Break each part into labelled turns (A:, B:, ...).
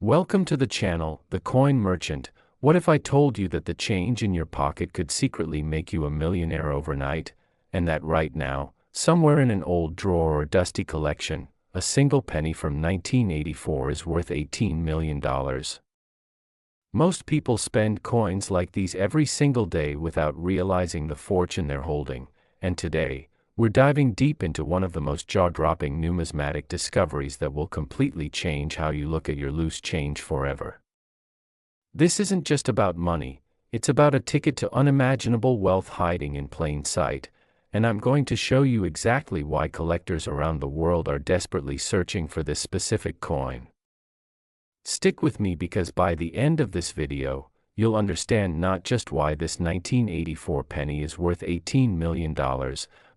A: Welcome to the channel, The Coin Merchant. What if I told you that the change in your pocket could secretly make you a millionaire overnight, and that right now, somewhere in an old drawer or dusty collection, a single penny from 1984 is worth $18 million? Most people spend coins like these every single day without realizing the fortune they're holding, and today, we're diving deep into one of the most jaw-dropping numismatic discoveries that will completely change how you look at your loose change forever. This isn't just about money, it's about a ticket to unimaginable wealth hiding in plain sight, and I'm going to show you exactly why collectors around the world are desperately searching for this specific coin. Stick with me because by the end of this video, you'll understand not just why this 1984 penny is worth $18 million,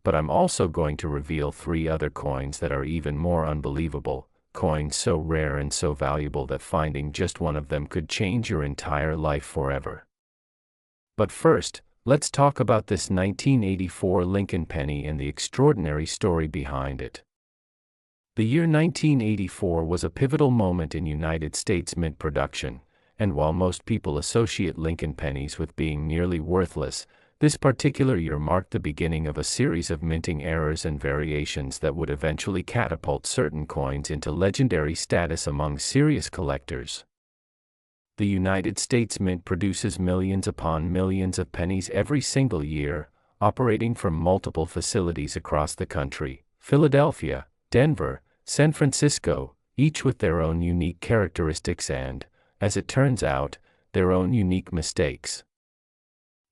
A: but I'm also going to reveal 3 other coins that are even more unbelievable, coins so rare and so valuable that finding just one of them could change your entire life forever. But first, let's talk about this 1984 Lincoln penny and the extraordinary story behind it. The year 1984 was a pivotal moment in United States mint production, and while most people associate Lincoln pennies with being nearly worthless, this particular year marked the beginning of a series of minting errors and variations that would eventually catapult certain coins into legendary status among serious collectors. The United States Mint produces millions upon millions of pennies every single year, operating from multiple facilities across the country: Philadelphia, Denver, San Francisco, each with their own unique characteristics and, as it turns out, their own unique mistakes.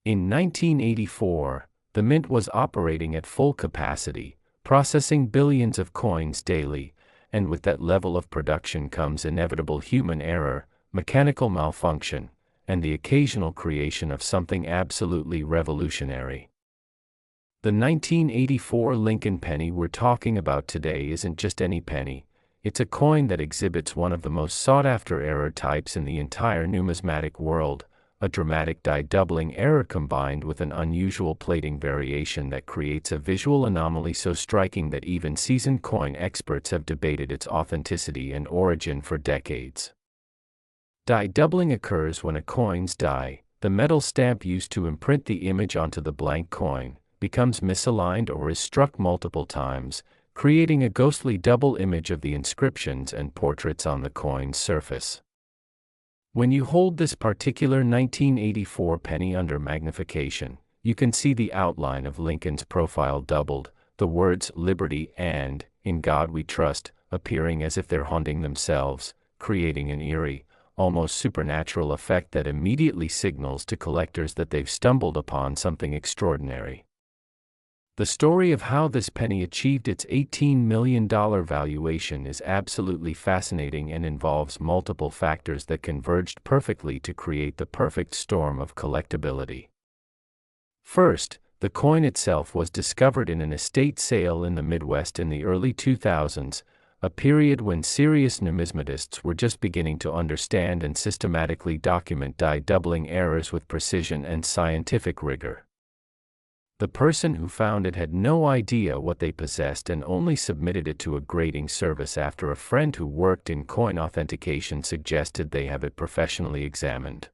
A: In 1984, the mint was operating at full capacity, processing billions of coins daily, and with that level of production comes inevitable human error, mechanical malfunction, and the occasional creation of something absolutely revolutionary. The 1984 Lincoln penny we're talking about today isn't just any penny, it's a coin that exhibits one of the most sought-after error types in the entire numismatic world, a dramatic die-doubling error combined with an unusual plating variation that creates a visual anomaly so striking that even seasoned coin experts have debated its authenticity and origin for decades. Die-doubling occurs when a coin's die, the metal stamp used to imprint the image onto the blank coin, becomes misaligned or is struck multiple times, creating a ghostly double image of the inscriptions and portraits on the coin's surface. When you hold this particular 1984 penny under magnification, you can see the outline of Lincoln's profile doubled, the words "Liberty" and "In God We Trust" appearing as if they're haunting themselves, creating an eerie, almost supernatural effect that immediately signals to collectors that they've stumbled upon something extraordinary. The story of how this penny achieved its $18 million valuation is absolutely fascinating and involves multiple factors that converged perfectly to create the perfect storm of collectability. First, the coin itself was discovered in an estate sale in the Midwest in the early 2000s, a period when serious numismatists were just beginning to understand and systematically document die-doubling errors with precision and scientific rigor. The person who found it had no idea what they possessed and only submitted it to a grading service after a friend who worked in coin authentication suggested they have it professionally examined.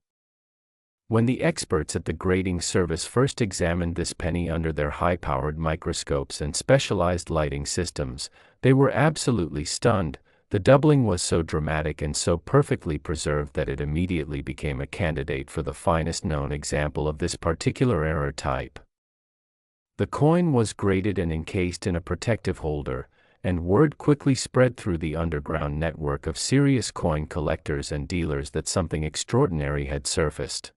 A: When the experts at the grading service first examined this penny under their high-powered microscopes and specialized lighting systems, they were absolutely stunned. The doubling was so dramatic and so perfectly preserved that it immediately became a candidate for the finest known example of this particular error type. The coin was graded and encased in a protective holder, and word quickly spread through the underground network of serious coin collectors and dealers that something extraordinary had surfaced.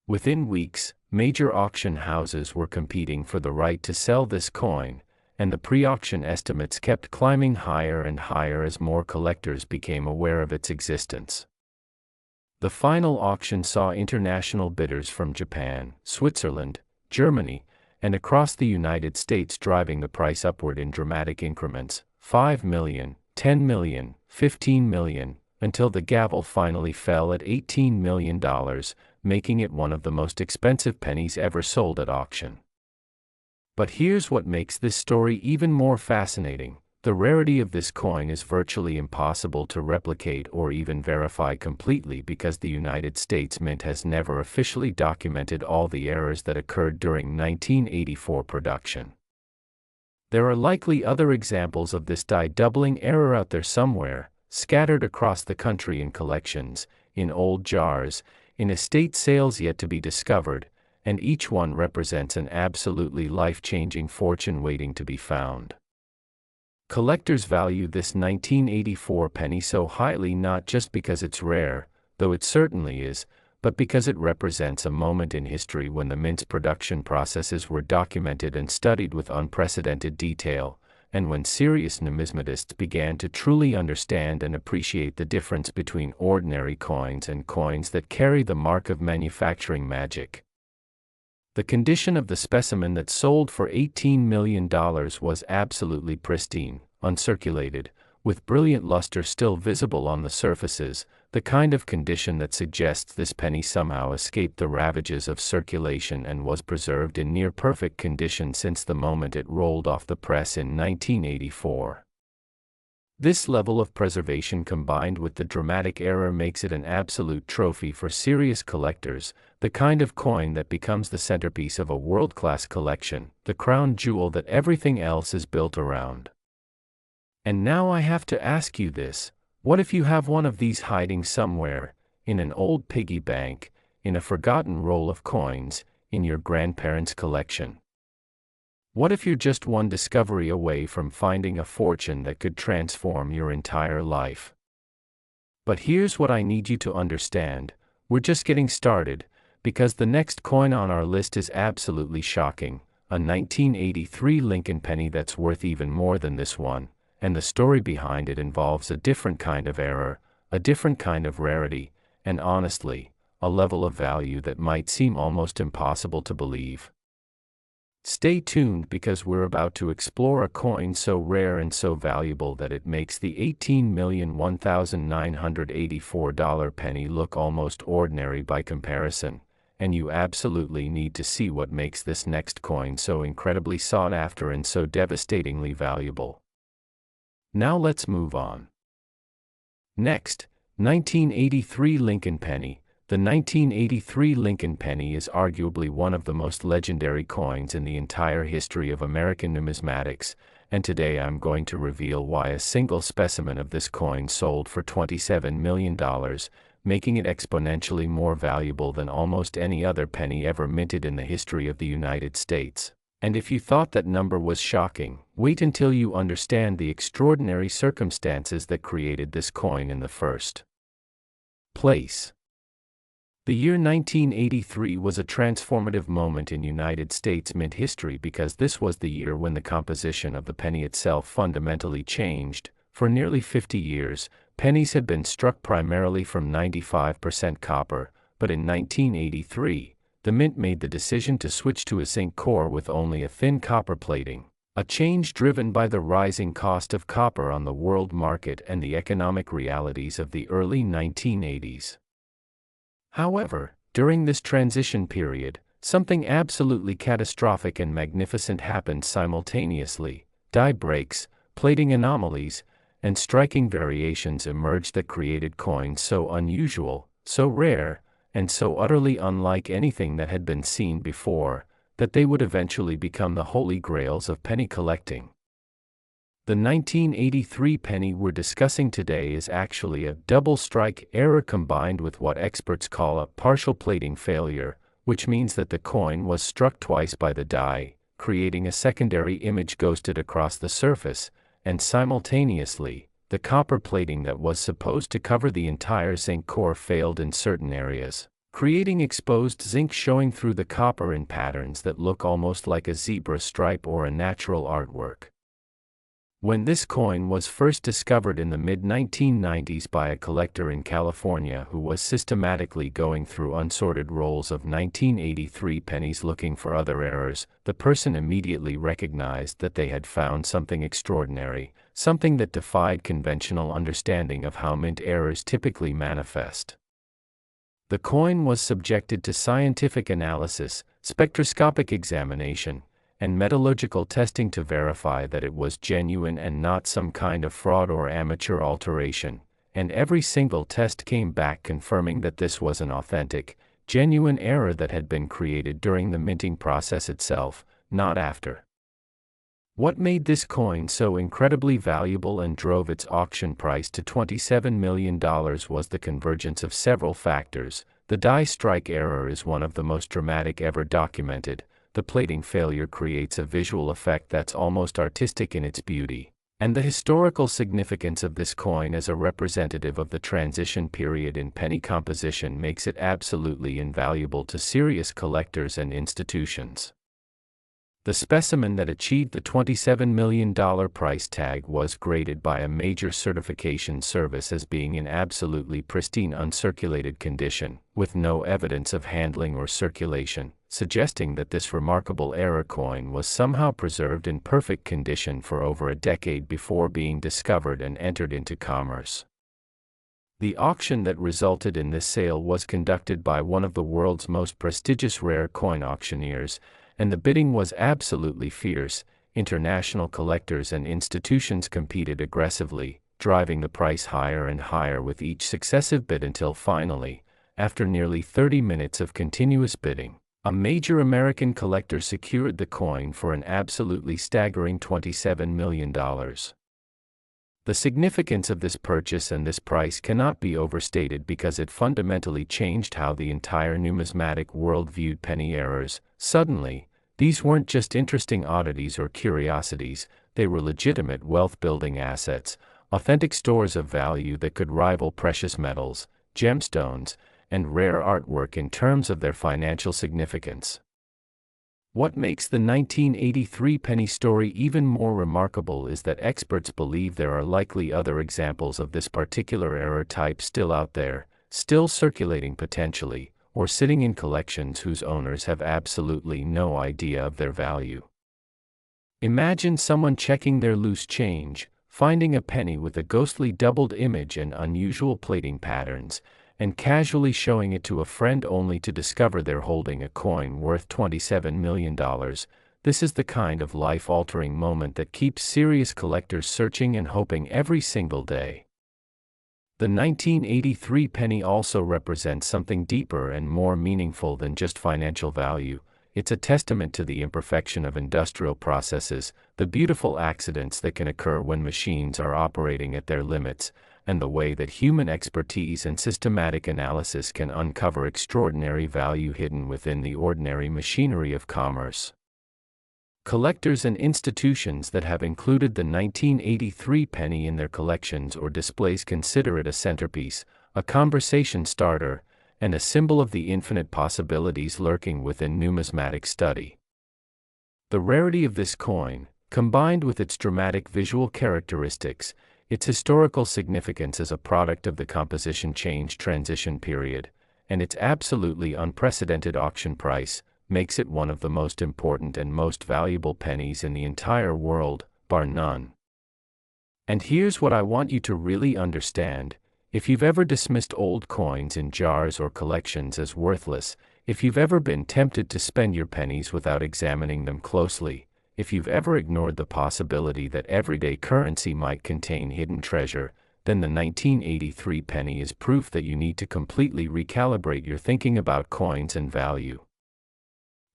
A: Within weeks, major auction houses were competing for the right to sell this coin, and the pre-auction estimates kept climbing higher and higher as more collectors became aware of its existence. The final auction saw international bidders from Japan, Switzerland, Germany, and across the United States driving the price upward in dramatic increments, $5 million, $10 million, $15 million, until the gavel finally fell at $18 million, making it one of the most expensive pennies ever sold at auction. But here's what makes this story even more fascinating. The rarity of this coin is virtually impossible to replicate or even verify completely because the United States Mint has never officially documented all the errors that occurred during 1984 production. There are likely other examples of this die doubling error out there somewhere, scattered across the country in collections, in old jars, in estate sales yet to be discovered, and each one represents an absolutely life-changing fortune waiting to be found. Collectors value this 1984 penny so highly not just because it's rare, though it certainly is, but because it represents a moment in history when the mint's production processes were documented and studied with unprecedented detail, and when serious numismatists began to truly understand and appreciate the difference between ordinary coins and coins that carry the mark of manufacturing magic. The condition of the specimen that sold for $18 million was absolutely pristine, uncirculated, with brilliant luster still visible on the surfaces, the kind of condition that suggests this penny somehow escaped the ravages of circulation and was preserved in near-perfect condition since the moment it rolled off the press in 1984. This level of preservation combined with the dramatic error makes it an absolute trophy for serious collectors, the kind of coin that becomes the centerpiece of a world-class collection, the crown jewel that everything else is built around. And now I have to ask you this: what if you have one of these hiding somewhere, in an old piggy bank, in a forgotten roll of coins, in your grandparents' collection? What if you're just one discovery away from finding a fortune that could transform your entire life? But here's what I need you to understand: we're just getting started, because the next coin on our list is absolutely shocking, a 1983 Lincoln penny that's worth even more than this one. And the story behind it involves a different kind of error, a different kind of rarity, and honestly, a level of value that might seem almost impossible to believe. Stay tuned because we're about to explore a coin so rare and so valuable that it makes the $18,001,984 penny look almost ordinary by comparison, and you absolutely need to see what makes this next coin so incredibly sought after and so devastatingly valuable. Now let's move on. Next, 1983 Lincoln penny. The 1983 Lincoln penny is arguably one of the most legendary coins in the entire history of American numismatics, and today I'm going to reveal why a single specimen of this coin sold for $27 million, making it exponentially more valuable than almost any other penny ever minted in the history of the United States. And if you thought that number was shocking, wait until you understand the extraordinary circumstances that created this coin in the first place. The year 1983 was a transformative moment in United States mint history because this was the year when the composition of the penny itself fundamentally changed. For nearly 50 years, pennies had been struck primarily from 95% copper, but in 1983, the mint made the decision to switch to a zinc core with only a thin copper plating, a change driven by the rising cost of copper on the world market and the economic realities of the early 1980s. However, during this transition period, something absolutely catastrophic and magnificent happened simultaneously. Die breaks, plating anomalies, and striking variations emerged that created coins so unusual, so rare, and so utterly unlike anything that had been seen before, that they would eventually become the holy grails of penny collecting. The 1983 penny we're discussing today is actually a double strike error combined with what experts call a partial plating failure, which means that the coin was struck twice by the die, creating a secondary image ghosted across the surface, and simultaneously, the copper plating that was supposed to cover the entire zinc core failed in certain areas, creating exposed zinc showing through the copper in patterns that look almost like a zebra stripe or a natural artwork. When this coin was first discovered in the mid-1990s by a collector in California who was systematically going through unsorted rolls of 1983 pennies looking for other errors, the person immediately recognized that they had found something extraordinary, something that defied conventional understanding of how mint errors typically manifest. The coin was subjected to scientific analysis, spectroscopic examination, and metallurgical testing to verify that it was genuine and not some kind of fraud or amateur alteration, and every single test came back confirming that this was an authentic, genuine error that had been created during the minting process itself, not after. What made this coin so incredibly valuable and drove its auction price to $27 million was the convergence of several factors. The die strike error is one of the most dramatic ever documented. The plating failure creates a visual effect that's almost artistic in its beauty. And the historical significance of this coin as a representative of the transition period in penny composition makes it absolutely invaluable to serious collectors and institutions. The specimen that achieved the $27 million price tag was graded by a major certification service as being in absolutely pristine uncirculated condition, with no evidence of handling or circulation, suggesting that this remarkable error coin was somehow preserved in perfect condition for over a decade before being discovered and entered into commerce. The auction that resulted in this sale was conducted by one of the world's most prestigious rare coin auctioneers, and the bidding was absolutely fierce. International collectors and institutions competed aggressively, driving the price higher and higher with each successive bid until finally, after nearly 30 minutes of continuous bidding, a major American collector secured the coin for an absolutely staggering $27 million. The significance of this purchase and this price cannot be overstated because it fundamentally changed how the entire numismatic world viewed penny errors. Suddenly, these weren't just interesting oddities or curiosities, they were legitimate wealth-building assets, authentic stores of value that could rival precious metals, gemstones, and rare artwork in terms of their financial significance. What makes the 1983 penny story even more remarkable is that experts believe there are likely other examples of this particular error type still out there, still circulating potentially, or sitting in collections whose owners have absolutely no idea of their value. Imagine someone checking their loose change, finding a penny with a ghostly doubled image and unusual plating patterns, and casually showing it to a friend only to discover they're holding a coin worth $27 million. This is the kind of life-altering moment that keeps serious collectors searching and hoping every single day. The 1983 penny also represents something deeper and more meaningful than just financial value. It's a testament to the imperfection of industrial processes, the beautiful accidents that can occur when machines are operating at their limits, and the way that human expertise and systematic analysis can uncover extraordinary value hidden within the ordinary machinery of commerce. Collectors and institutions that have included the 1983 penny in their collections or displays consider it a centerpiece, a conversation starter, and a symbol of the infinite possibilities lurking within numismatic study. The rarity of this coin, combined with its dramatic visual characteristics, its historical significance as a product of the composition change transition period, and its absolutely unprecedented auction price, makes it one of the most important and most valuable pennies in the entire world, bar none. And here's what I want you to really understand: if you've ever dismissed old coins in jars or collections as worthless, if you've ever been tempted to spend your pennies without examining them closely, if you've ever ignored the possibility that everyday currency might contain hidden treasure, then the 1983 penny is proof that you need to completely recalibrate your thinking about coins and value.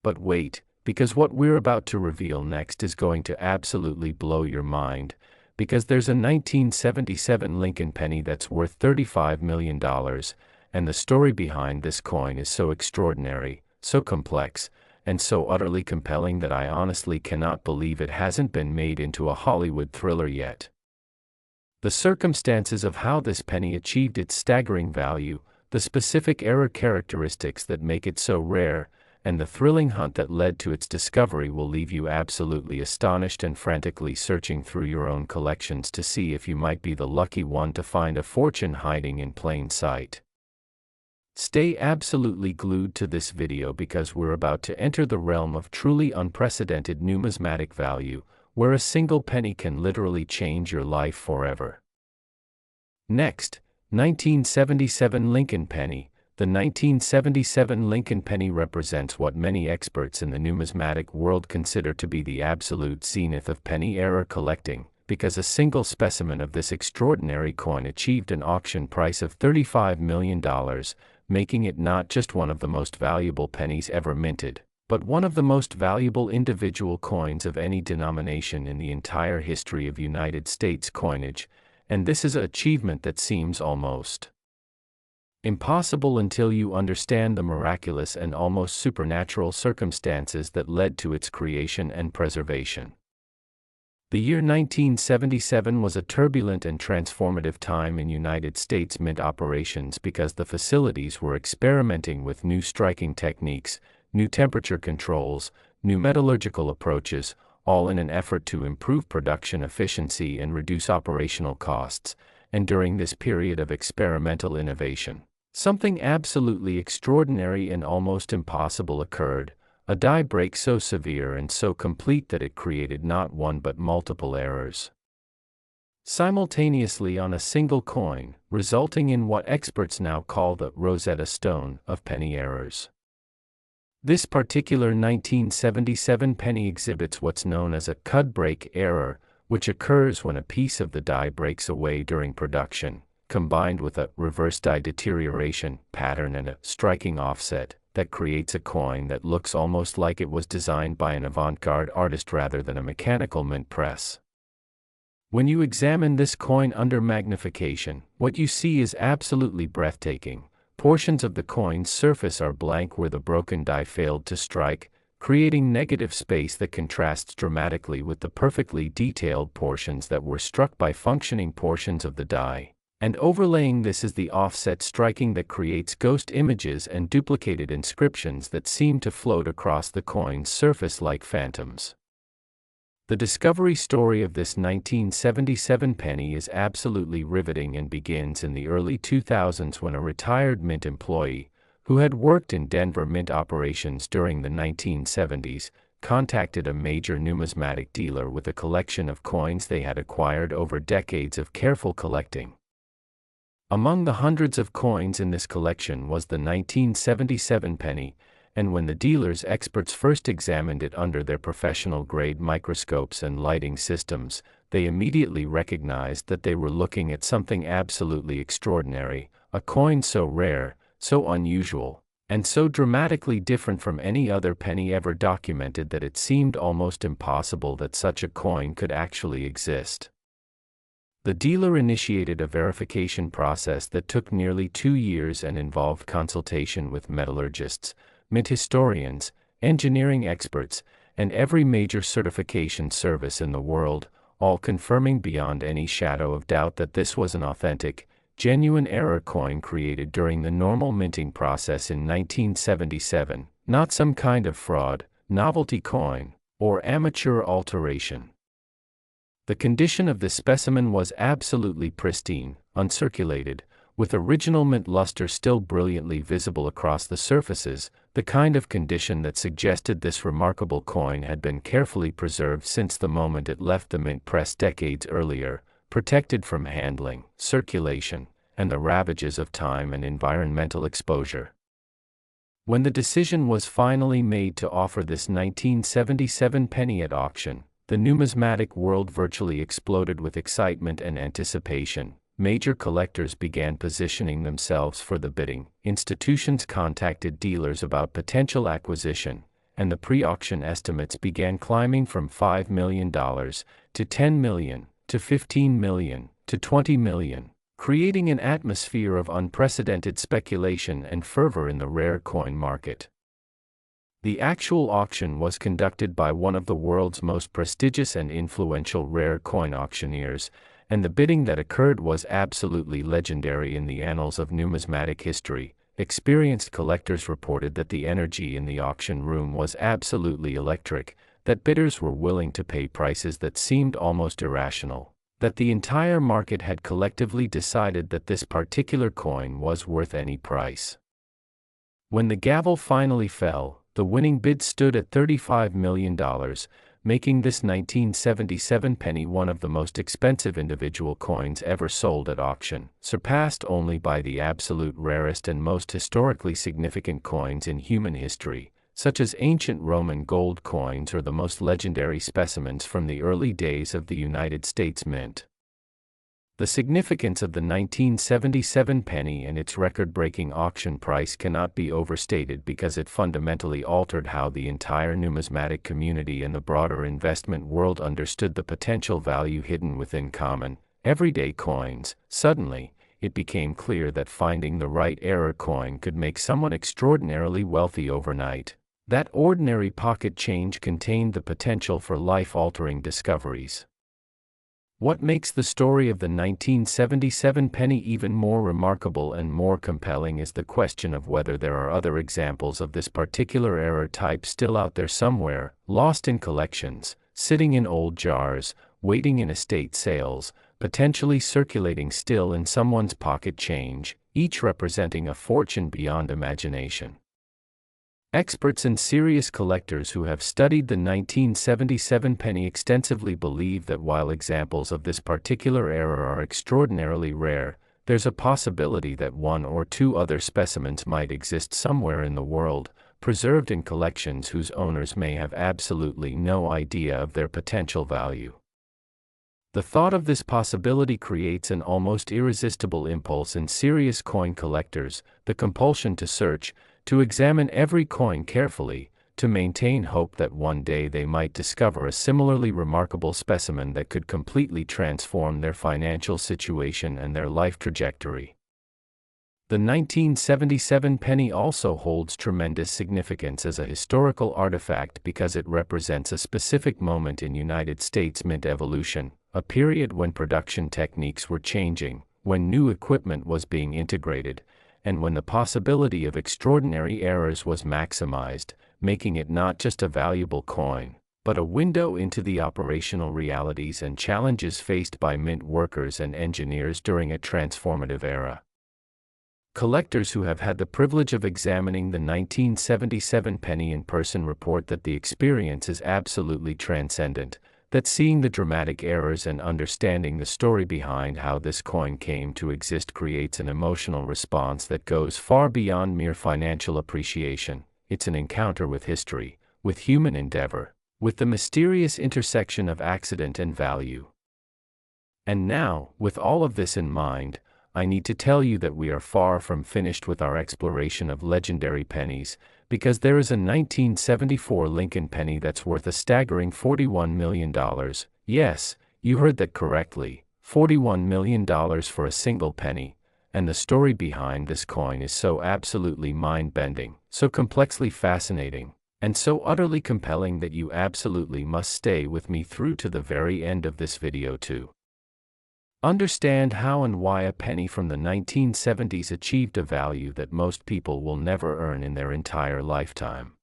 A: But wait, because what we're about to reveal next is going to absolutely blow your mind, because there's a 1977 Lincoln penny that's worth $35 million, and the story behind this coin is so extraordinary, so complex, and so utterly compelling that I honestly cannot believe it hasn't been made into a Hollywood thriller yet. The circumstances of how this penny achieved its staggering value, the specific error characteristics that make it so rare, and the thrilling hunt that led to its discovery will leave you absolutely astonished and frantically searching through your own collections to see if you might be the lucky one to find a fortune hiding in plain sight. Stay absolutely glued to this video because we're about to enter the realm of truly unprecedented numismatic value, where a single penny can literally change your life forever. Next, 1977 Lincoln penny. The 1977 Lincoln penny represents what many experts in the numismatic world consider to be the absolute zenith of penny era collecting, because a single specimen of this extraordinary coin achieved an auction price of $35 million, making it not just one of the most valuable pennies ever minted, but one of the most valuable individual coins of any denomination in the entire history of United States coinage, and this is an achievement that seems almost impossible until you understand the miraculous and almost supernatural circumstances that led to its creation and preservation. The year 1977 was a turbulent and transformative time in United States mint operations because the facilities were experimenting with new striking techniques, new temperature controls, new metallurgical approaches, all in an effort to improve production efficiency and reduce operational costs. And during this period of experimental innovation, something absolutely extraordinary and almost impossible occurred: a die break so severe and so complete that it created not one but multiple errors simultaneously on a single coin, resulting in what experts now call the Rosetta Stone of penny errors. This particular 1977 penny exhibits what's known as a cud break error, which occurs when a piece of the die breaks away during production, combined with a reverse die deterioration pattern and a striking offset that creates a coin that looks almost like it was designed by an avant-garde artist rather than a mechanical mint press. When you examine this coin under magnification, what you see is absolutely breathtaking. Portions of the coin's surface are blank where the broken die failed to strike, creating negative space that contrasts dramatically with the perfectly detailed portions that were struck by functioning portions of the die. And overlaying this is the offset striking that creates ghost images and duplicated inscriptions that seem to float across the coin's surface like phantoms. The discovery story of this 1977 penny is absolutely riveting and begins in the early 2000s when a retired mint employee, who had worked in Denver mint operations during the 1970s, contacted a major numismatic dealer with a collection of coins they had acquired over decades of careful collecting. Among the hundreds of coins in this collection was the 1977 penny, and when the dealer's experts first examined it under their professional-grade microscopes and lighting systems, they immediately recognized that they were looking at something absolutely extraordinary, a coin so rare, so unusual, and so dramatically different from any other penny ever documented that it seemed almost impossible that such a coin could actually exist. The dealer initiated a verification process that took nearly 2 years and involved consultation with metallurgists, mint historians, engineering experts, and every major certification service in the world, all confirming beyond any shadow of doubt that this was an authentic, genuine error coin created during the normal minting process in 1977, not some kind of fraud, novelty coin, or amateur alteration. The condition of this specimen was absolutely pristine, uncirculated, with original mint luster still brilliantly visible across the surfaces, the kind of condition that suggested this remarkable coin had been carefully preserved since the moment it left the mint press decades earlier, protected from handling, circulation, and the ravages of time and environmental exposure. When the decision was finally made to offer this 1977 penny at auction, the numismatic world virtually exploded with excitement and anticipation. Major collectors began positioning themselves for the bidding, institutions contacted dealers about potential acquisition, and the pre-auction estimates began climbing from $5 million to $10 million, to $15 million, to $20 million, creating an atmosphere of unprecedented speculation and fervor in the rare coin market. The actual auction was conducted by one of the world's most prestigious and influential rare coin auctioneers, and the bidding that occurred was absolutely legendary in the annals of numismatic history. Experienced collectors reported that the energy in the auction room was absolutely electric, that bidders were willing to pay prices that seemed almost irrational, that the entire market had collectively decided that this particular coin was worth any price. When the gavel finally fell, the winning bid stood at $35 million, making this 1977 penny one of the most expensive individual coins ever sold at auction, surpassed only by the absolute rarest and most historically significant coins in human history, such as ancient Roman gold coins or the most legendary specimens from the early days of the United States Mint. The significance of the 1977 penny and its record-breaking auction price cannot be overstated because it fundamentally altered how the entire numismatic community and the broader investment world understood the potential value hidden within common, everyday coins. Suddenly, it became clear that finding the right error coin could make someone extraordinarily wealthy overnight. That ordinary pocket change contained the potential for life-altering discoveries. What makes the story of the 1977 penny even more remarkable and more compelling is the question of whether there are other examples of this particular error type still out there somewhere, lost in collections, sitting in old jars, waiting in estate sales, potentially circulating still in someone's pocket change, each representing a fortune beyond imagination. Experts and serious collectors who have studied the 1977 penny extensively believe that while examples of this particular error are extraordinarily rare, there's a possibility that one or two other specimens might exist somewhere in the world, preserved in collections whose owners may have absolutely no idea of their potential value. The thought of this possibility creates an almost irresistible impulse in serious coin collectors, the compulsion to search, to examine every coin carefully, to maintain hope that one day they might discover a similarly remarkable specimen that could completely transform their financial situation and their life trajectory. The 1977 penny also holds tremendous significance as a historical artifact because it represents a specific moment in United States mint evolution, a period when production techniques were changing, when new equipment was being integrated, and when the possibility of extraordinary errors was maximized, making it not just a valuable coin, but a window into the operational realities and challenges faced by mint workers and engineers during a transformative era. Collectors who have had the privilege of examining the 1977 penny in person report that the experience is absolutely transcendent, that seeing the dramatic errors and understanding the story behind how this coin came to exist creates an emotional response that goes far beyond mere financial appreciation. It's an encounter with history, with human endeavor, with the mysterious intersection of accident and value. And now, with all of this in mind, I need to tell you that we are far from finished with our exploration of legendary pennies, because there is a 1974 Lincoln penny that's worth a staggering $41 million. Yes, you heard that correctly, $41 million for a single penny, and the story behind this coin is so absolutely mind-bending, so complexly fascinating, and so utterly compelling that you absolutely must stay with me through to the very end of this video to understand how and why a penny from the 1970s achieved a value that most people will never earn in their entire lifetime.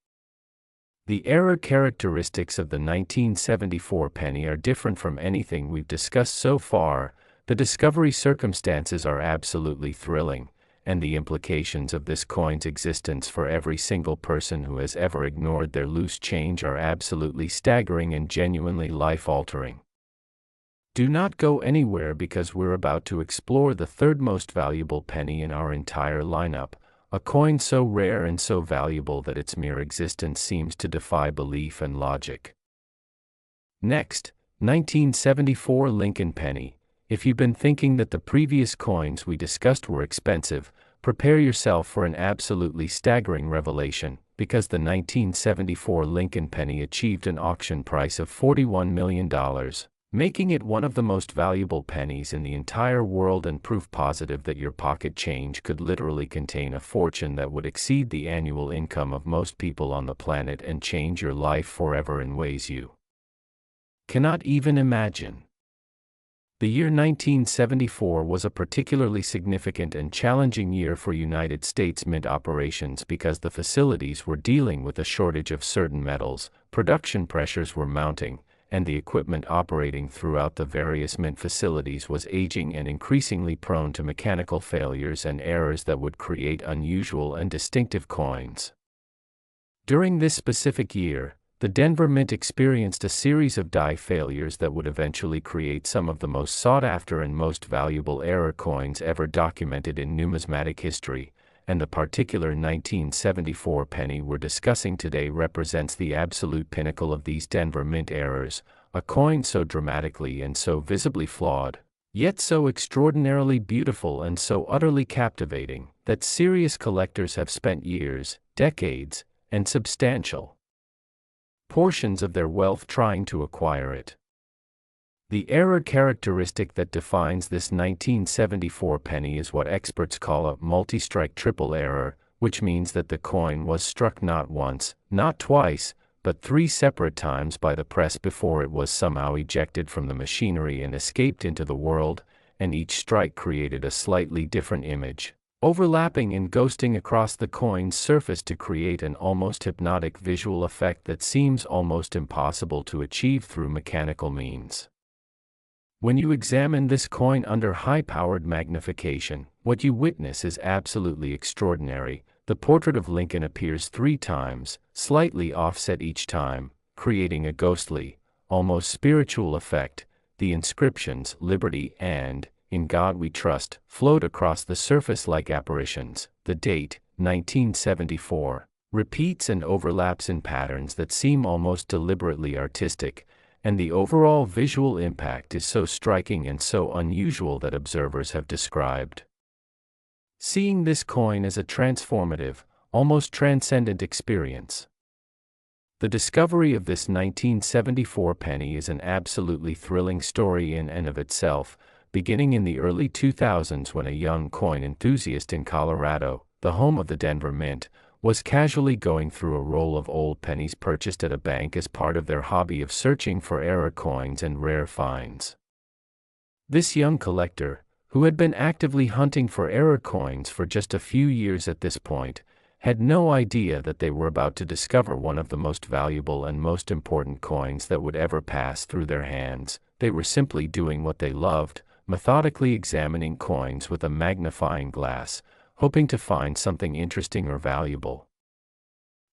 A: The error characteristics of the 1974 penny are different from anything we've discussed so far. The discovery circumstances are absolutely thrilling, and the implications of this coin's existence for every single person who has ever ignored their loose change are absolutely staggering and genuinely life-altering. Do not go anywhere because we're about to explore the third most valuable penny in our entire lineup, a coin so rare and so valuable that its mere existence seems to defy belief and logic. Next, 1974 Lincoln penny. If you've been thinking that the previous coins we discussed were expensive, prepare yourself for an absolutely staggering revelation, because the 1974 Lincoln penny achieved an auction price of $41 million. Making it one of the most valuable pennies in the entire world and proof positive that your pocket change could literally contain a fortune that would exceed the annual income of most people on the planet and change your life forever in ways you cannot even imagine. The year 1974 was a particularly significant and challenging year for United States mint operations because the facilities were dealing with a shortage of certain metals, production pressures were mounting, and the equipment operating throughout the various mint facilities was aging and increasingly prone to mechanical failures and errors that would create unusual and distinctive coins. During this specific year, The Denver Mint experienced a series of die failures that would eventually create some of the most sought-after and most valuable error coins ever documented in numismatic history, and the particular 1974 penny we're discussing today represents the absolute pinnacle of these Denver Mint errors, a coin so dramatically and so visibly flawed, yet so extraordinarily beautiful and so utterly captivating, that serious collectors have spent years, decades, and substantial portions of their wealth trying to acquire it. The error characteristic that defines this 1974 penny is what experts call a multi-strike triple error, which means that the coin was struck not once, not twice, but 3 separate times by the press before it was somehow ejected from the machinery and escaped into the world, and each strike created a slightly different image, overlapping and ghosting across the coin's surface to create an almost hypnotic visual effect that seems almost impossible to achieve through mechanical means. When you examine this coin under high-powered magnification, what you witness is absolutely extraordinary. The portrait of Lincoln appears 3 times, slightly offset each time, creating a ghostly, almost spiritual effect. The inscriptions, "Liberty" and "In God We Trust," float across the surface like apparitions. The date, 1974, repeats and overlaps in patterns that seem almost deliberately artistic, and the overall visual impact is so striking and so unusual that observers have described seeing this coin as a transformative, almost transcendent experience. The discovery of this 1974 penny is an absolutely thrilling story in and of itself, beginning in the early 2000s when a young coin enthusiast in Colorado, the home of the Denver Mint, was casually going through a roll of old pennies purchased at a bank as part of their hobby of searching for error coins and rare finds. This young collector, who had been actively hunting for error coins for just a few years at this point, had no idea that they were about to discover one of the most valuable and most important coins that would ever pass through their hands. They were simply doing what they loved, methodically examining coins with a magnifying glass, hoping to find something interesting or valuable.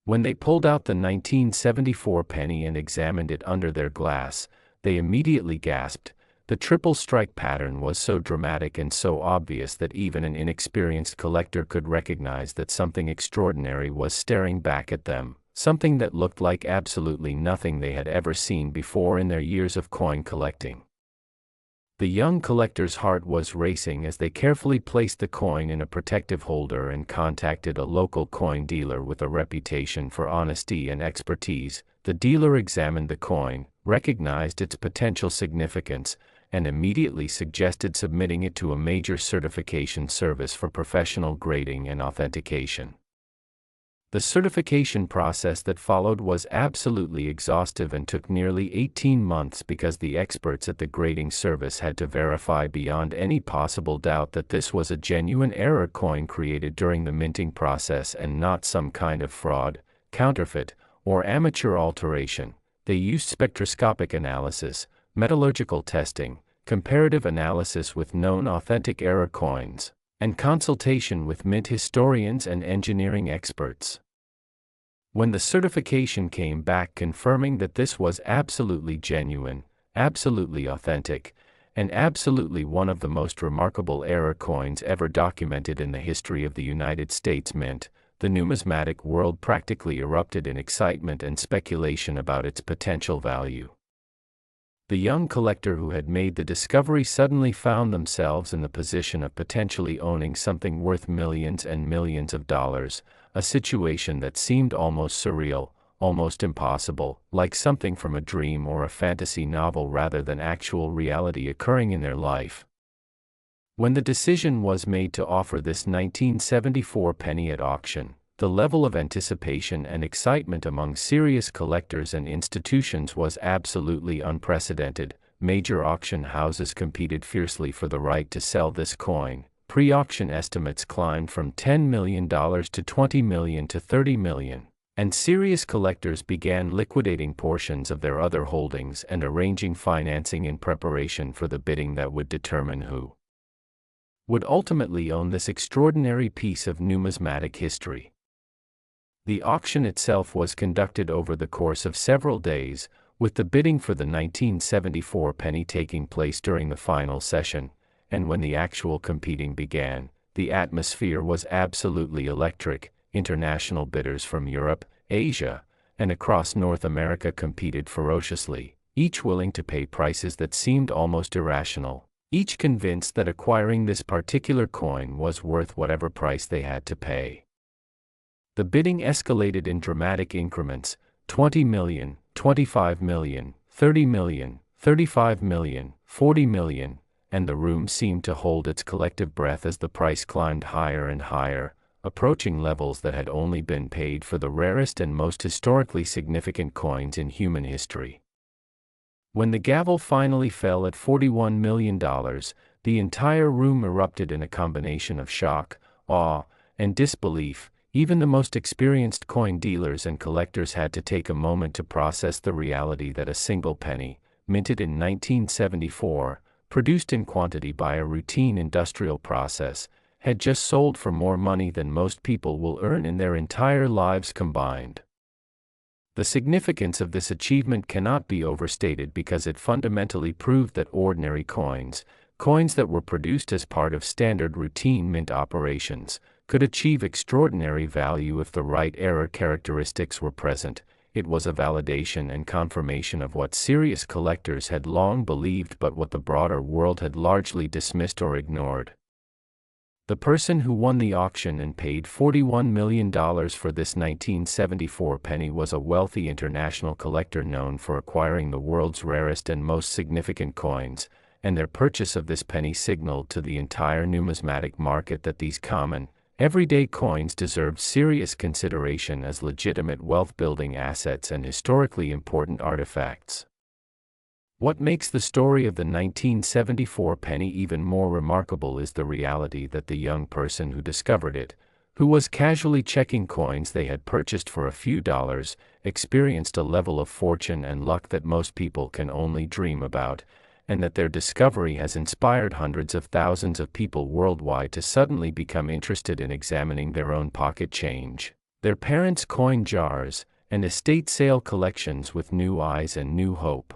A: When they pulled out the 1974 penny and examined it under their glass, they immediately gasped. The triple strike pattern was so dramatic and so obvious that even an inexperienced collector could recognize that something extraordinary was staring back at them, something that looked like absolutely nothing they had ever seen before in their years of coin collecting. The young collector's heart was racing as they carefully placed the coin in a protective holder and contacted a local coin dealer with a reputation for honesty and expertise. The dealer examined the coin, recognized its potential significance, and immediately suggested submitting it to a major certification service for professional grading and authentication. The certification process that followed was absolutely exhaustive and took nearly 18 months because the experts at the grading service had to verify beyond any possible doubt that this was a genuine error coin created during the minting process and not some kind of fraud, counterfeit, or amateur alteration. They used spectroscopic analysis, metallurgical testing, comparative analysis with known authentic error coins, and consultation with mint historians and engineering experts. When the certification came back confirming that this was absolutely genuine, absolutely authentic, and absolutely one of the most remarkable error coins ever documented in the history of the United States Mint, the numismatic world practically erupted in excitement and speculation about its potential value. The young collector who had made the discovery suddenly found themselves in the position of potentially owning something worth millions and millions of dollars, a situation that seemed almost surreal, almost impossible, like something from a dream or a fantasy novel rather than actual reality occurring in their life. When the decision was made to offer this 1974 penny at auction, the level of anticipation and excitement among serious collectors and institutions was absolutely unprecedented. Major auction houses competed fiercely for the right to sell this coin. Pre-auction estimates climbed from $10 million to $20 million to $30 million, and serious collectors began liquidating portions of their other holdings and arranging financing in preparation for the bidding that would determine who would ultimately own this extraordinary piece of numismatic history. The auction itself was conducted over the course of several days, with the bidding for the 1974 penny taking place during the final session, and when the actual competing began, the atmosphere was absolutely electric. International bidders from Europe, Asia, and across North America competed ferociously, each willing to pay prices that seemed almost irrational, each convinced that acquiring this particular coin was worth whatever price they had to pay. The bidding escalated in dramatic increments: 20 million, 25 million, 30 million, 35 million, 40 million, and the room seemed to hold its collective breath as the price climbed higher and higher, approaching levels that had only been paid for the rarest and most historically significant coins in human history. When the gavel finally fell at $41 million, the entire room erupted in a combination of shock, awe, and disbelief. Even the most experienced coin dealers and collectors had to take a moment to process the reality that a single penny, minted in 1974, produced in quantity by a routine industrial process, had just sold for more money than most people will earn in their entire lives combined. The significance of this achievement cannot be overstated because it fundamentally proved that ordinary coins that were produced as part of standard routine mint operations, could achieve extraordinary value if the right error characteristics were present. It was a validation and confirmation of what serious collectors had long believed but what the broader world had largely dismissed or ignored. The person who won the auction and paid $41 million for this 1974 penny was a wealthy international collector known for acquiring the world's rarest and most significant coins, and their purchase of this penny signaled to the entire numismatic market that these common, everyday coins deserved serious consideration as legitimate wealth-building assets and historically important artifacts. What makes the story of the 1974 penny even more remarkable is the reality that the young person who discovered it, who was casually checking coins they had purchased for a few dollars, experienced a level of fortune and luck that most people can only dream about, and that their discovery has inspired hundreds of thousands of people worldwide to suddenly become interested in examining their own pocket change, their parents' coin jars, and estate sale collections with new eyes and new hope.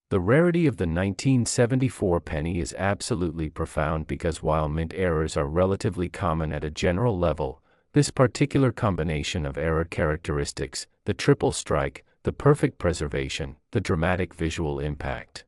A: The rarity of the 1974 penny is absolutely profound because while mint errors are relatively common at a general level, this particular combination of error characteristics, the triple strike, the perfect preservation, the dramatic visual impact,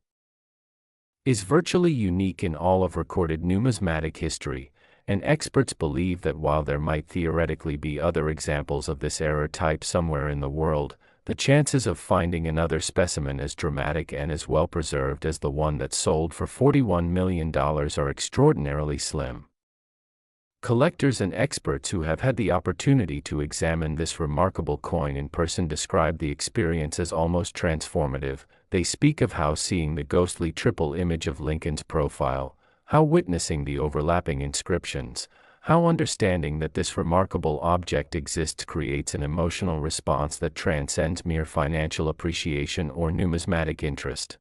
A: is virtually unique in all of recorded numismatic history, and experts believe that while there might theoretically be other examples of this error type somewhere in the world, the chances of finding another specimen as dramatic and as well preserved as the one that sold for $41 million are extraordinarily slim. Collectors and experts who have had the opportunity to examine this remarkable coin in person describe the experience as almost transformative. They speak of how seeing the ghostly triple image of Lincoln's profile, how witnessing the overlapping inscriptions, how understanding that this remarkable object exists creates an emotional response that transcends mere financial appreciation or numismatic interest.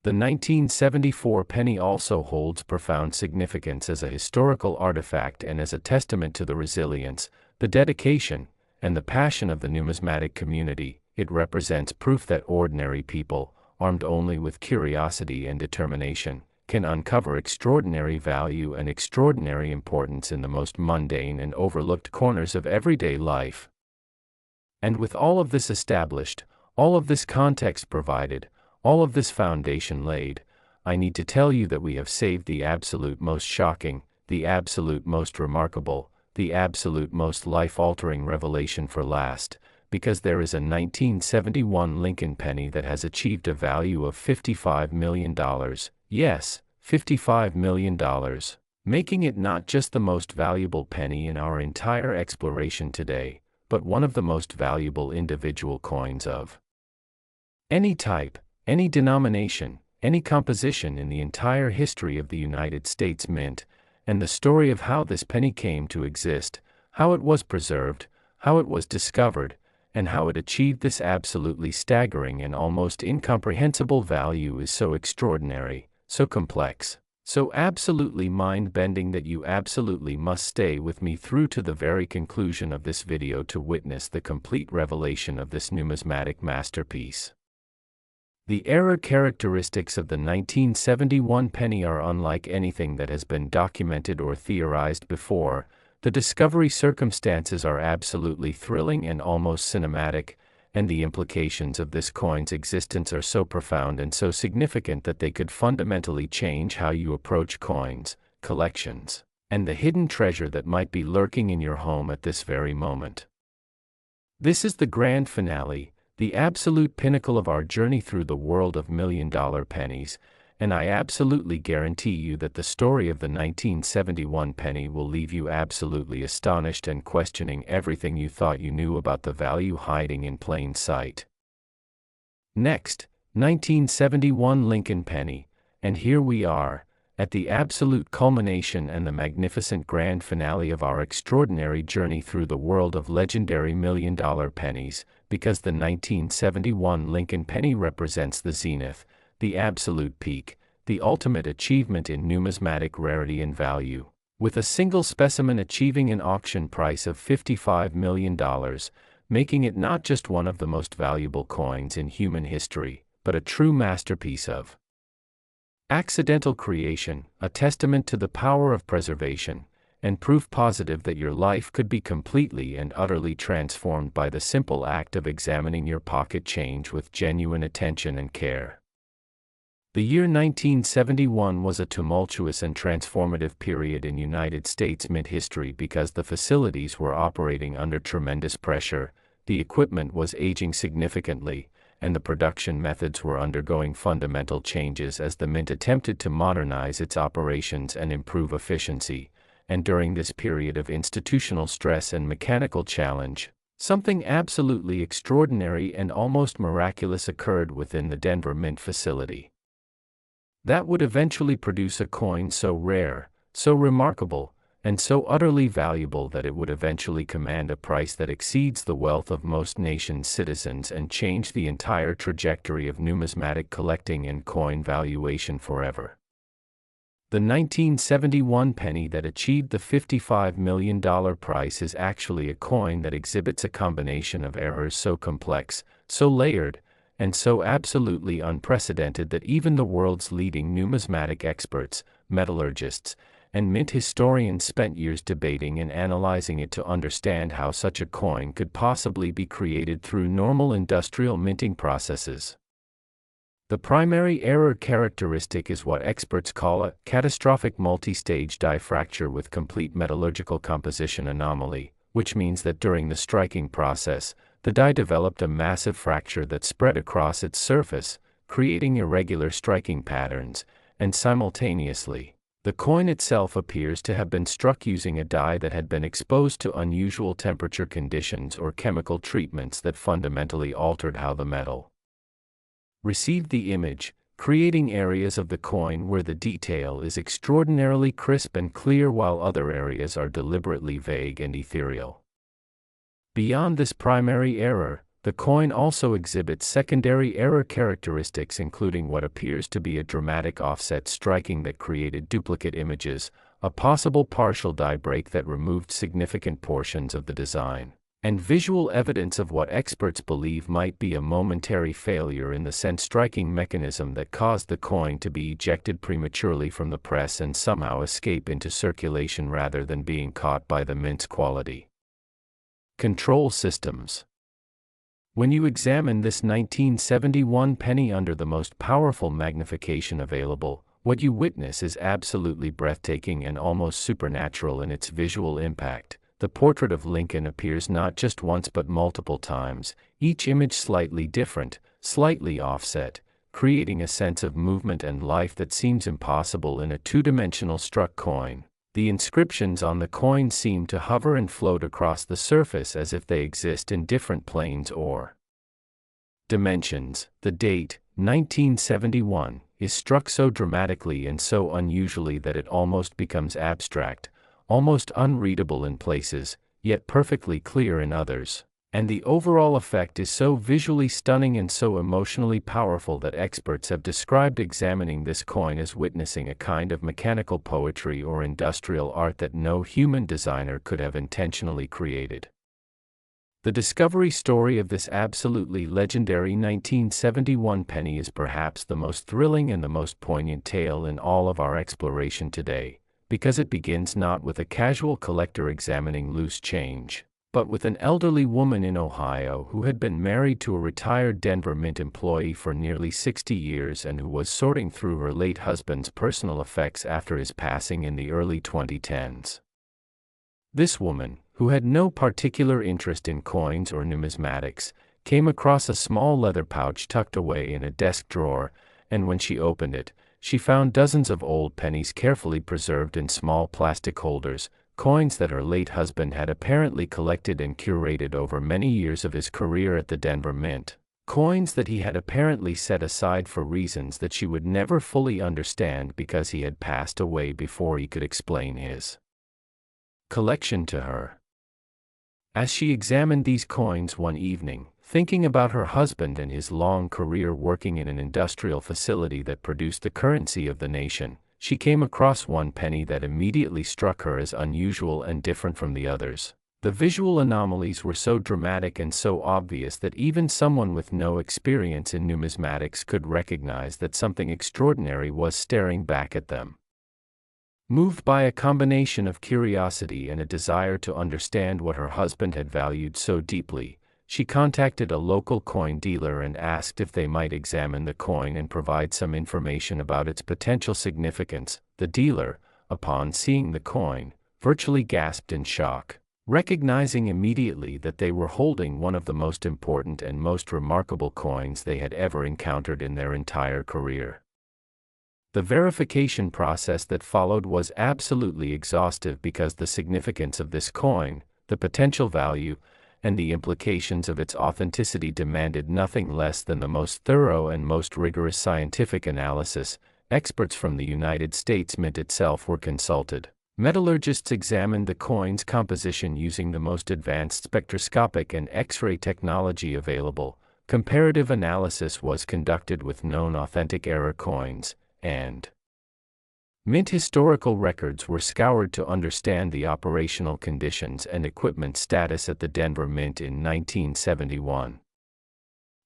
A: The 1974 penny also holds profound significance as a historical artifact and as a testament to the resilience, the dedication, and the passion of the numismatic community. It represents proof that ordinary people, armed only with curiosity and determination, can uncover extraordinary value and extraordinary importance in the most mundane and overlooked corners of everyday life. And with all of this established, all of this context provided, all of this foundation laid, I need to tell you that we have saved the absolute most shocking, the absolute most remarkable, the absolute most life-altering revelation for last, because there is a 1971 Lincoln penny that has achieved a value of $55 million. Yes, $55 million, making it not just the most valuable penny in our entire exploration today, but one of the most valuable individual coins of any type, any denomination, any composition in the entire history of the United States Mint, and the story of how this penny came to exist, how it was preserved, how it was discovered, and how it achieved this absolutely staggering and almost incomprehensible value is so extraordinary, so complex, So absolutely mind-bending that you absolutely must stay with me through to the very conclusion of this video to witness the complete revelation of this numismatic masterpiece. The error characteristics of the 1971 penny are unlike anything that has been documented or theorized before. The discovery circumstances are absolutely thrilling and almost cinematic, and the implications of this coin's existence are so profound and so significant that they could fundamentally change how you approach coins, collections, and the hidden treasure that might be lurking in your home at this very moment. This is the grand finale, the absolute pinnacle of our journey through the world of million-dollar pennies, and I absolutely guarantee you that the story of the 1971 penny will leave you absolutely astonished and questioning everything you thought you knew about the value hiding in plain sight. Next, 1971 Lincoln penny, and here we are, at the absolute culmination and the magnificent grand finale of our extraordinary journey through the world of legendary million-dollar pennies, because the 1971 Lincoln penny represents the zenith, the absolute peak, the ultimate achievement in numismatic rarity and value, with a single specimen achieving an auction price of $55 million, making it not just one of the most valuable coins in human history, but a true masterpiece of accidental creation, a testament to the power of preservation, and proof positive that your life could be completely and utterly transformed by the simple act of examining your pocket change with genuine attention and care. The year 1971 was a tumultuous and transformative period in United States mint history because the facilities were operating under tremendous pressure, the equipment was aging significantly, and the production methods were undergoing fundamental changes as the mint attempted to modernize its operations and improve efficiency. And during this period of institutional stress and mechanical challenge, something absolutely extraordinary and almost miraculous occurred within the Denver Mint facility. That would eventually produce a coin so rare, so remarkable, and so utterly valuable that it would eventually command a price that exceeds the wealth of most nations' citizens and change the entire trajectory of numismatic collecting and coin valuation forever. The 1971 penny that achieved the $55 million price is actually a coin that exhibits a combination of errors so complex, so layered, and so absolutely unprecedented that even the world's leading numismatic experts, metallurgists, and mint historians spent years debating and analyzing it to understand how such a coin could possibly be created through normal industrial minting processes. The primary error characteristic is what experts call a catastrophic multi-stage die fracture with complete metallurgical composition anomaly, which means that during the striking process, the die developed a massive fracture that spread across its surface, creating irregular striking patterns, and simultaneously, the coin itself appears to have been struck using a die that had been exposed to unusual temperature conditions or chemical treatments that fundamentally altered how the metal received the image, creating areas of the coin where the detail is extraordinarily crisp and clear while other areas are deliberately vague and ethereal. Beyond this primary error, the coin also exhibits secondary error characteristics including what appears to be a dramatic offset striking that created duplicate images, a possible partial die break that removed significant portions of the design, and visual evidence of what experts believe might be a momentary failure in the cent striking mechanism that caused the coin to be ejected prematurely from the press and somehow escape into circulation rather than being caught by the mint's quality control systems. When you examine this 1971 penny under the most powerful magnification available, what you witness is absolutely breathtaking and almost supernatural in its visual impact. The portrait of Lincoln appears not just once but multiple times, each image slightly different, slightly offset, creating a sense of movement and life that seems impossible in a two-dimensional struck coin. The inscriptions on the coin seem to hover and float across the surface as if they exist in different planes or dimensions. The date, 1971, is struck so dramatically and so unusually that it almost becomes abstract, almost unreadable in places, yet perfectly clear in others. And the overall effect is so visually stunning and so emotionally powerful that experts have described examining this coin as witnessing a kind of mechanical poetry or industrial art that no human designer could have intentionally created. The discovery story of this absolutely legendary 1971 penny is perhaps the most thrilling and the most poignant tale in all of our exploration today, because it begins not with a casual collector examining loose change, but with an elderly woman in Ohio who had been married to a retired Denver Mint employee for nearly 60 years and who was sorting through her late husband's personal effects after his passing in the early 2010s. This woman, who had no particular interest in coins or numismatics, came across a small leather pouch tucked away in a desk drawer, and when she opened it, she found dozens of old pennies carefully preserved in small plastic holders, coins that her late husband had apparently collected and curated over many years of his career at the Denver Mint. Coins that he had apparently set aside for reasons that she would never fully understand because he had passed away before he could explain his collection to her. As she examined these coins one evening, thinking about her husband and his long career working in an industrial facility that produced the currency of the nation, she came across one penny that immediately struck her as unusual and different from the others. The visual anomalies were so dramatic and so obvious that even someone with no experience in numismatics could recognize that something extraordinary was staring back at them. Moved by a combination of curiosity and a desire to understand what her husband had valued so deeply, she contacted a local coin dealer and asked if they might examine the coin and provide some information about its potential significance. The dealer, upon seeing the coin, virtually gasped in shock, recognizing immediately that they were holding one of the most important and most remarkable coins they had ever encountered in their entire career. The verification process that followed was absolutely exhaustive because the significance of this coin, the potential value, and the implications of its authenticity demanded nothing less than the most thorough and most rigorous scientific analysis. Experts from the United States Mint itself were consulted. Metallurgists examined the coin's composition using the most advanced spectroscopic and X-ray technology available. Comparative analysis was conducted with known authentic error coins, and Mint historical records were scoured to understand the operational conditions and equipment status at the Denver Mint in 1971.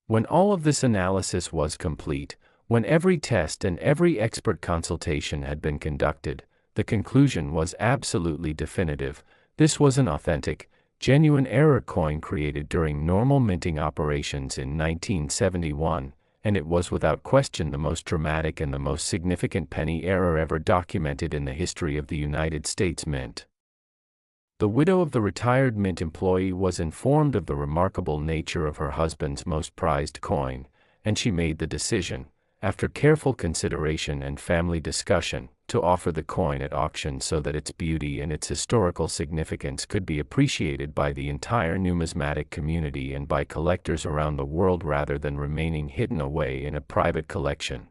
A: When all of this analysis was complete, when every test and every expert consultation had been conducted, the conclusion was absolutely definitive. This was an authentic, genuine error coin created during normal minting operations in 1971. And it was without question the most dramatic and the most significant penny error ever documented in the history of the United States Mint. The widow of the retired Mint employee was informed of the remarkable nature of her husband's most prized coin, and she made the decision, after careful consideration and family discussion, to offer the coin at auction so that its beauty and its historical significance could be appreciated by the entire numismatic community and by collectors around the world rather than remaining hidden away in a private collection.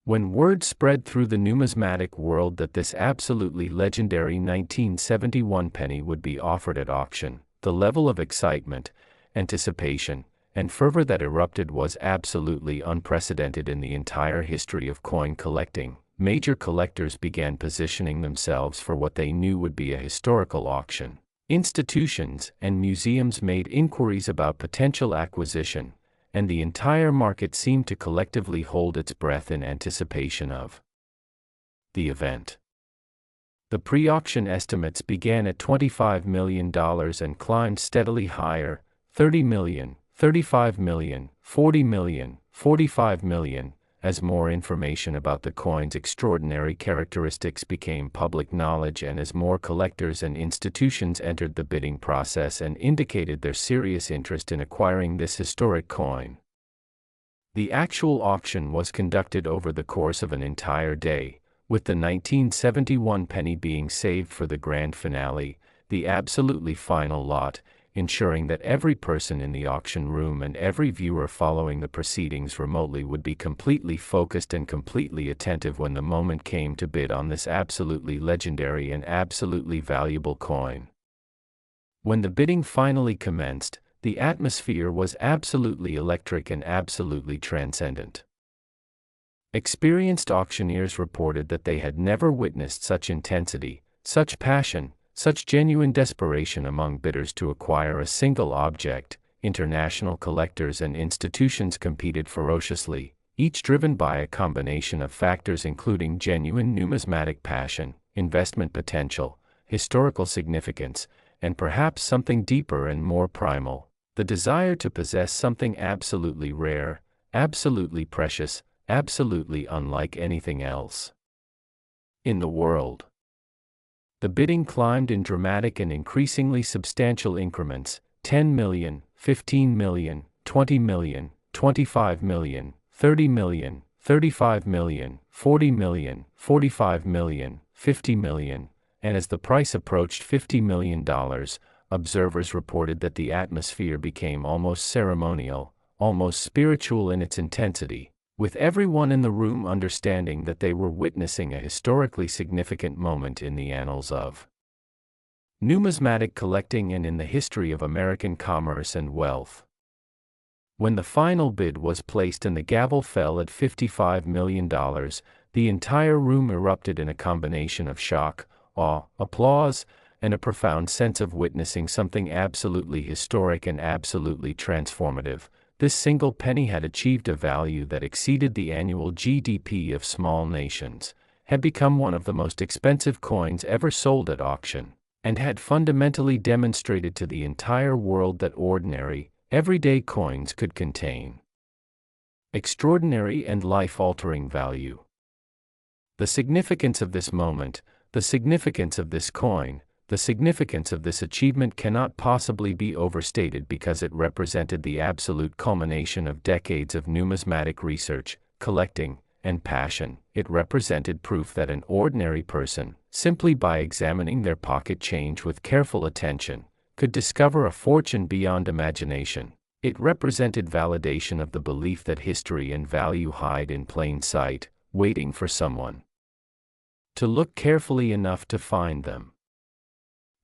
A: When word spread through the numismatic world that this absolutely legendary 1971 penny would be offered at auction, the level of excitement, anticipation, and fervor that erupted was absolutely unprecedented in the entire history of coin collecting. Major collectors began positioning themselves for what they knew would be a historical auction. Institutions and museums made inquiries about potential acquisition, and the entire market seemed to collectively hold its breath in anticipation of the event. The pre-auction estimates began at $25 million and climbed steadily higher: $30 million, $35 million, $40 million, $45 million. As more information about the coin's extraordinary characteristics became public knowledge and as more collectors and institutions entered the bidding process and indicated their serious interest in acquiring this historic coin. The actual auction was conducted over the course of an entire day, with the 1971 penny being saved for the grand finale, the absolutely final lot, ensuring that every person in the auction room and every viewer following the proceedings remotely would be completely focused and completely attentive when the moment came to bid on this absolutely legendary and absolutely valuable coin. When the bidding finally commenced, the atmosphere was absolutely electric and absolutely transcendent. Experienced auctioneers reported that they had never witnessed such intensity, such passion, such genuine desperation among bidders to acquire a single object. International collectors and institutions competed ferociously, each driven by a combination of factors including genuine numismatic passion, investment potential, historical significance, and perhaps something deeper and more primal, the desire to possess something absolutely rare, absolutely precious, absolutely unlike anything else in the world. The bidding climbed in dramatic and increasingly substantial increments: 10 million, 15 million, 20 million, 25 million, 30 million, 35 million, 40 million, 45 million, 50 million, and as the price approached $50 million, observers reported that the atmosphere became almost ceremonial, almost spiritual in its intensity, with everyone in the room understanding that they were witnessing a historically significant moment in the annals of numismatic collecting and in the history of American commerce and wealth. When the final bid was placed and the gavel fell at $55 million, the entire room erupted in a combination of shock, awe, applause, and a profound sense of witnessing something absolutely historic and absolutely transformative. This single penny had achieved a value that exceeded the annual GDP of small nations, had become one of the most expensive coins ever sold at auction, and had fundamentally demonstrated to the entire world that ordinary, everyday coins could contain extraordinary and life-altering value. The significance of this moment, the significance of this coin, the significance of this achievement cannot possibly be overstated because it represented the absolute culmination of decades of numismatic research, collecting, and passion. It represented proof that an ordinary person, simply by examining their pocket change with careful attention, could discover a fortune beyond imagination. It represented validation of the belief that history and value hide in plain sight, waiting for someone to look carefully enough to find them.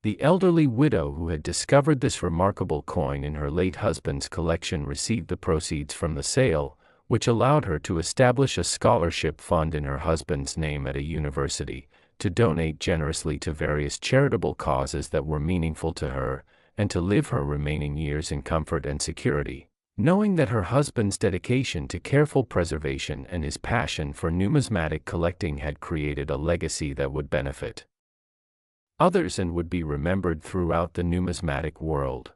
A: The elderly widow who had discovered this remarkable coin in her late husband's collection received the proceeds from the sale, which allowed her to establish a scholarship fund in her husband's name at a university, to donate generously to various charitable causes that were meaningful to her, and to live her remaining years in comfort and security, knowing that her husband's dedication to careful preservation and his passion for numismatic collecting had created a legacy that would benefit others and would be remembered throughout the numismatic world.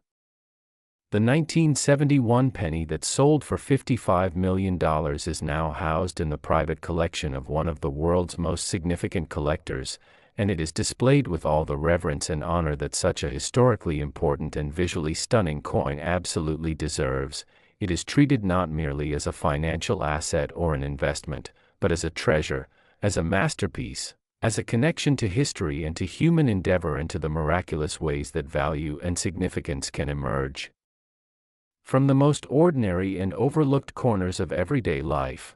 A: The 1971 penny that sold for $55 million is now housed in the private collection of one of the world's most significant collectors, and it is displayed with all the reverence and honor that such a historically important and visually stunning coin absolutely deserves. It is treated not merely as a financial asset or an investment, but as a treasure, as a masterpiece, as a connection to history and to human endeavor and to the miraculous ways that value and significance can emerge from the most ordinary and overlooked corners of everyday life.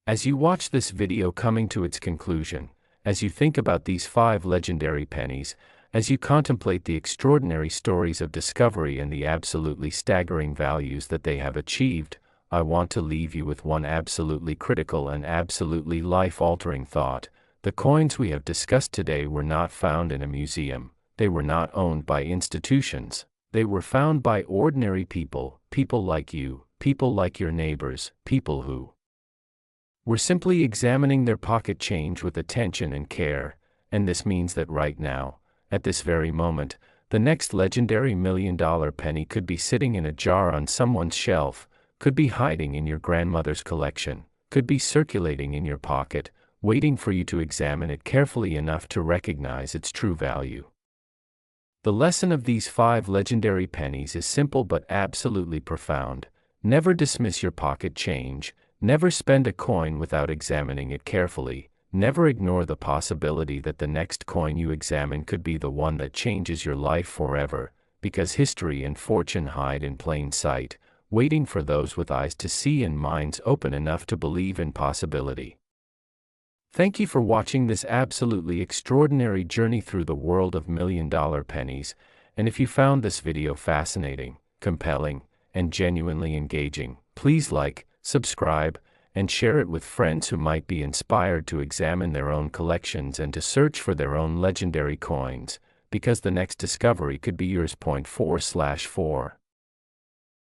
A: As you watch this video coming to its conclusion, as you think about these 5 legendary pennies, as you contemplate the extraordinary stories of discovery and the absolutely staggering values that they have achieved, I want to leave you with one absolutely critical and absolutely life-altering thought. The coins we have discussed today were not found in a museum, they were not owned by institutions, they were found by ordinary people, people like you, people like your neighbors, people who were simply examining their pocket change with attention and care, and this means that right now, at this very moment, the next legendary $1 million penny could be sitting in a jar on someone's shelf, could be hiding in your grandmother's collection, could be circulating in your pocket, waiting for you to examine it carefully enough to recognize its true value. The lesson of these 5 legendary pennies is simple but absolutely profound. Never dismiss your pocket change, never spend a coin without examining it carefully, never ignore the possibility that the next coin you examine could be the one that changes your life forever, because history and fortune hide in plain sight, waiting for those with eyes to see and minds open enough to believe in possibility. Thank you for watching this absolutely extraordinary journey through the world of $1 million pennies, And if you found this video fascinating, compelling, and genuinely engaging, please like, subscribe, and share it with friends who might be inspired to examine their own collections and to search for their own legendary coins, because the next discovery could be yours. Point 4/4